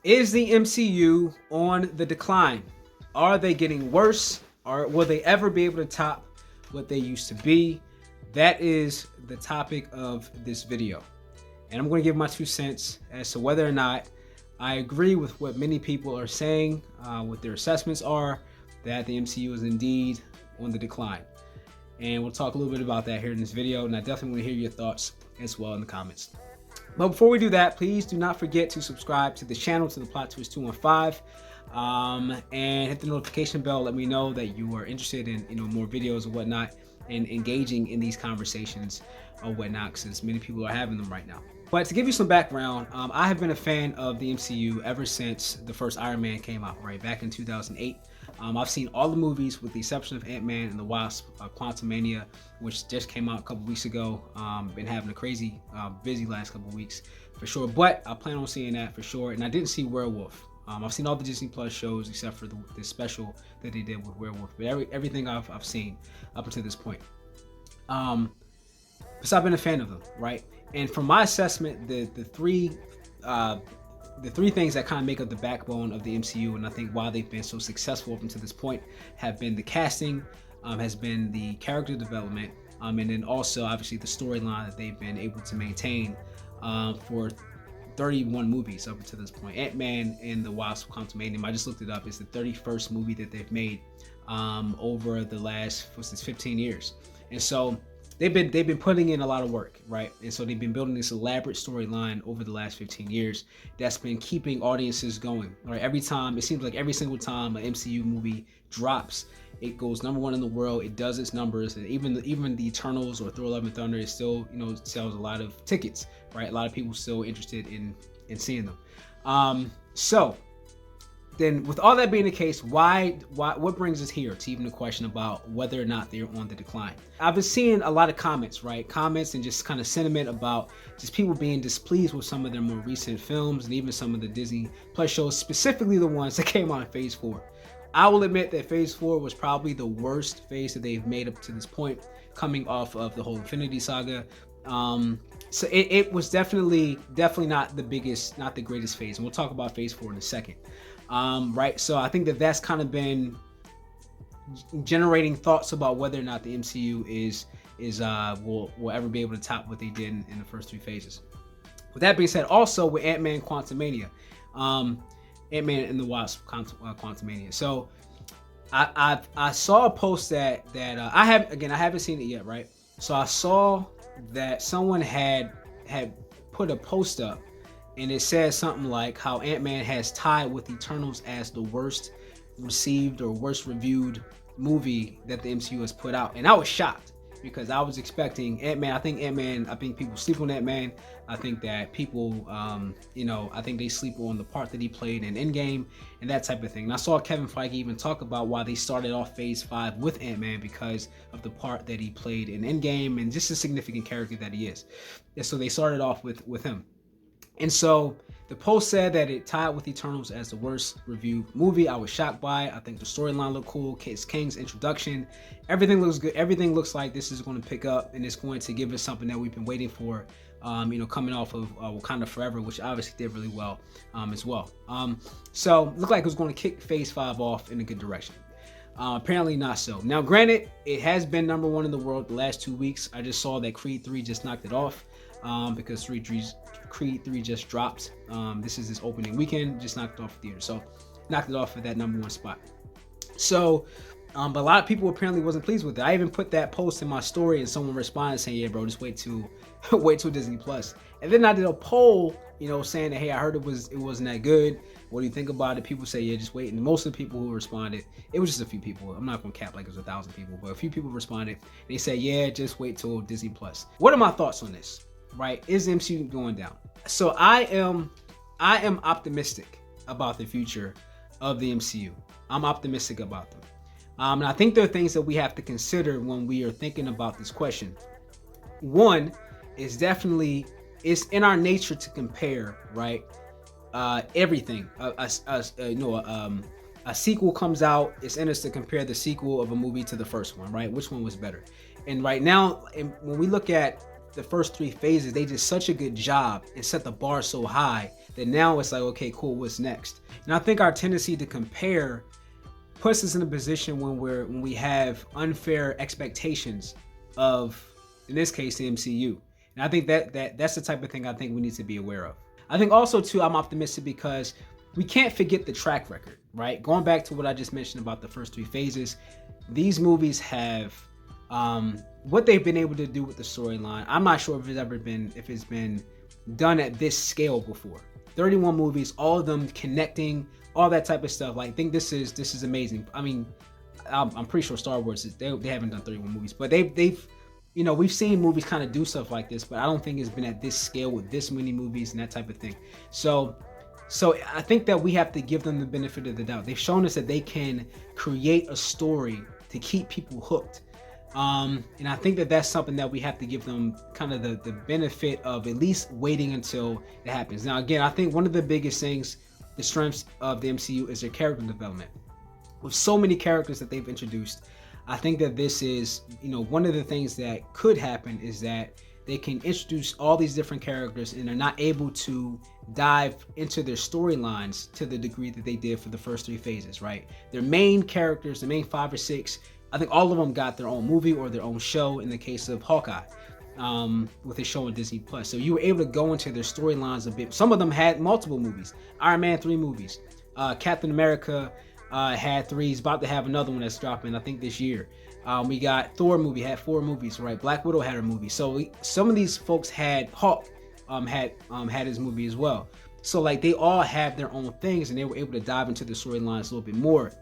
Is the MCU on the decline? Are they getting worse? Or will they ever be able to top what they used to be? That is the topic of this video. And I'm going to give my 2 cents as to whether or not I agree with what many people are saying, what their assessments are, that the MCU is indeed on the decline. And we'll talk a little bit about that here in this video, and I definitely want to hear your thoughts as well in the comments. But before we do that, please do not forget to subscribe to the channel, to the Plot Twist 215, and hit the notification bell. Let me know that you are interested in more videos or whatnot, and engaging in these conversations or whatnot, since many people are having them right now. But to give you some background, I have been a fan of the MCU ever since the first Iron Man came out, right back in 2008. I've seen all the movies with the exception of Ant-Man and the Wasp, Quantumania, which just came out a couple weeks ago. Been having a crazy busy last couple weeks for sure, but I plan on seeing that for sure. And I didn't see Werewolf. I've seen all the Disney Plus shows except for the special that they did with Werewolf, but everything I've seen up until this point. So I've been a fan of them, right? And from my assessment, the three things that kind of make up the backbone of the MCU, and I think why they've been so successful up until this point, have been the casting, has been the character development, and then also obviously the storyline that they've been able to maintain for 31 movies up until this point. Ant-Man and the Wasp: Quantumania, I just looked it up, it's the 31st movie that they've made over the last 15 years. And so they've been putting in a lot of work, right? And so they've been building this elaborate storyline over the last 15 years that's been keeping audiences going, right? Every time, it seems like every single time an MCU movie drops, it goes #1 in the world. It does its numbers, and even the Eternals or Thor: Love and Thunder is still, sells a lot of tickets, right? A lot of people still interested in seeing them. So then, with all that being the case, what brings us here to even the question about whether or not they're on the decline? I've been seeing a lot of comments, right? Comments and just kind of sentiment about just people being displeased with some of their more recent films and even some of the Disney Plus shows, specifically the ones that came out in Phase 4. I will admit that Phase 4 was probably the worst phase that they've made up to this point, coming off of the whole Infinity Saga. So it was definitely not the biggest, not the greatest phase, and we'll talk about Phase 4 in a second. Right, so I think that's kind of been generating thoughts about whether or not the MCU will ever be able to top what they did in the first 3 phases. With that being said, also with Ant-Man Quantumania, Ant-Man and the Wasp: Quantumania. So I saw a post that I haven't seen it yet, right? So I saw that someone had put a post up, and it says something like how Ant-Man has tied with Eternals as the worst received or worst reviewed movie that the MCU has put out. And I was shocked because I was expecting Ant-Man. I think people sleep on Ant-Man. I think that people, I think they sleep on the part that he played in Endgame and that type of thing. And I saw Kevin Feige even talk about why they started off Phase 5 with Ant-Man, because of the part that he played in Endgame and just a significant character that he is. And so they started off with him. And so the post said that it tied with Eternals as the worst reviewed movie. I was shocked by it. I think the storyline looked cool. King's introduction, everything looks good. Everything looks like this is going to pick up, and it's going to give us something that we've been waiting for, coming off of Wakanda Forever, which obviously did really well as well. So looked like it was going to kick Phase 5 off in a good direction. Apparently not so. Now, granted, it has been #1 in the world the last 2 weeks. I just saw that Creed 3 just knocked it off, because Creed 3 just dropped. This is this opening weekend, just knocked it off the theater. So knocked it off for that #1 spot. So, but a lot of people apparently wasn't pleased with it. I even put that post in my story, and someone responded saying, "Yeah, bro, just wait till Disney Plus." And then I did a poll, saying that, "Hey, I heard it wasn't that good. What do you think about it?" People say, "Yeah, just wait." And most of the people who responded, it was just a few people. I'm not gonna cap like it was 1,000 people, but a few people responded. They said, "Yeah, just wait till Disney Plus." What are my thoughts on this? Right? Is the MCU going down? So I am optimistic about the future of the MCU. I'm optimistic about them. And I think there are things that we have to consider when we are thinking about this question. One is definitely, it's in our nature to compare, right? Everything. A sequel comes out, it's in us to compare the sequel of a movie to the first one, right? Which one was better? And right now, when we look at the first 3 phases, they did such a good job and set the bar so high then now it's like, okay, cool, what's next? And I think our tendency to compare puts us in a position when we have unfair expectations of, in this case, the MCU. And I think that's the type of thing I think we need to be aware of. I think also too, I'm optimistic because we can't forget the track record, right? Going back to what I just mentioned about the first three phases, these movies have what they've been able to do with the storyline. I'm not sure if it's been done at this scale before. 31 movies, all of them connecting, all that type of stuff. Like, I think this is amazing. I mean, I'm pretty sure Star Wars they haven't done 31 movies, but they've we've seen movies kind of do stuff like this, but I don't think it's been at this scale with this many movies and that type of thing. So I think that we have to give them the benefit of the doubt. They've shown us that they can create a story to keep people hooked. And I think that that's something that we have to give them kind of the benefit of at least waiting until it happens. Now, again, I think one of the biggest things, the strengths of the MCU is their character development. With so many characters that they've introduced, I think that this is, one of the things that could happen is that they can introduce all these different characters and they're not able to dive into their storylines to the degree that they did for the first three phases, right? Their main characters, the main 5 or 6, I think all of them got their own movie or their own show in the case of Hawkeye, with his show on Disney Plus. So you were able to go into their storylines a bit. Some of them had multiple movies. Iron Man, 3 movies. Captain America had 3. He's about to have another one that's dropping, I think, this year. We got Thor movie, had 4 movies, right? Black Widow had a movie. So some of these folks had Hawk, had his movie as well. So like they all have their own things, and they were able to dive into the storylines a little bit more.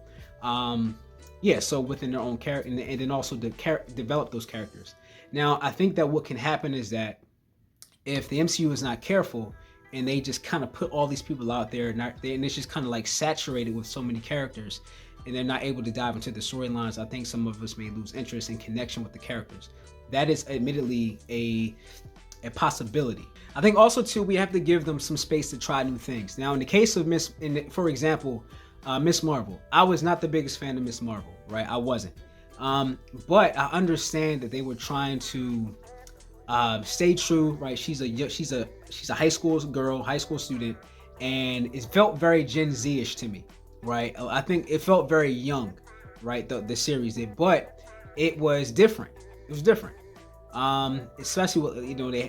So within their own character, and then also develop those characters. Now, I think that what can happen is that if the MCU is not careful and they just kind of put all these people out there and it's just kind of like saturated with so many characters and they're not able to dive into the storylines, I think some of us may lose interest and connection with the characters. That is admittedly a possibility. I think also too, we have to give them some space to try new things. Now, in the case of for example, Miss Marvel, I was not the biggest fan of Miss Marvel, right? I wasn't. But I understand that they were trying to stay true, right? She's a high school girl, high school student, and it felt very Gen Z-ish to me, right? I think it felt very young, right? The series did, but it was different. It was different. Especially what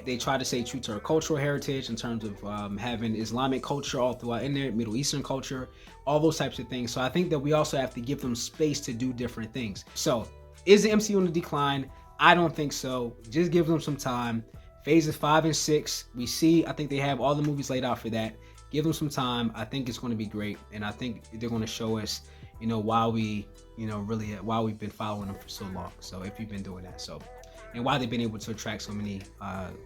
they try to stay true to her cultural heritage in terms of having Islamic culture all throughout in there, Middle Eastern culture, all those types of things. So I think that we also have to give them space to do different things. So is the MCU on the decline? I don't think so. Just give them some time. Phases 5 and 6, I think they have all the movies laid out for that. Give them some time. I think it's going to be great, and I think they're going to show us, why we've been following them for so long. So if you've been doing that, and why they've been able to attract so many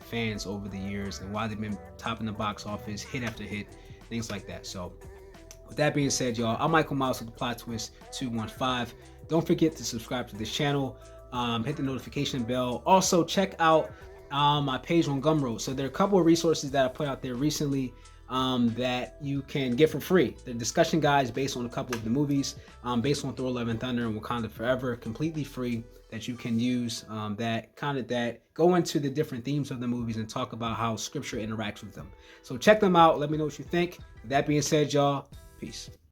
fans over the years, and why they've been topping the box office, hit after hit, things like that. So with that being said, y'all, I'm Michael Miles with the Plot Twist 215. Don't forget to subscribe to this channel. Hit the notification bell. Also, check out my page on Gumroad. So there are a couple of resources that I put out there recently that you can get for free. The discussion guides based on a couple of the movies, based on Thor: Love and Thunder and Wakanda Forever, completely free, that you can use, that go into the different themes of the movies and talk about how scripture interacts with them. So check them out. Let me know what you think. With that being said, y'all, peace.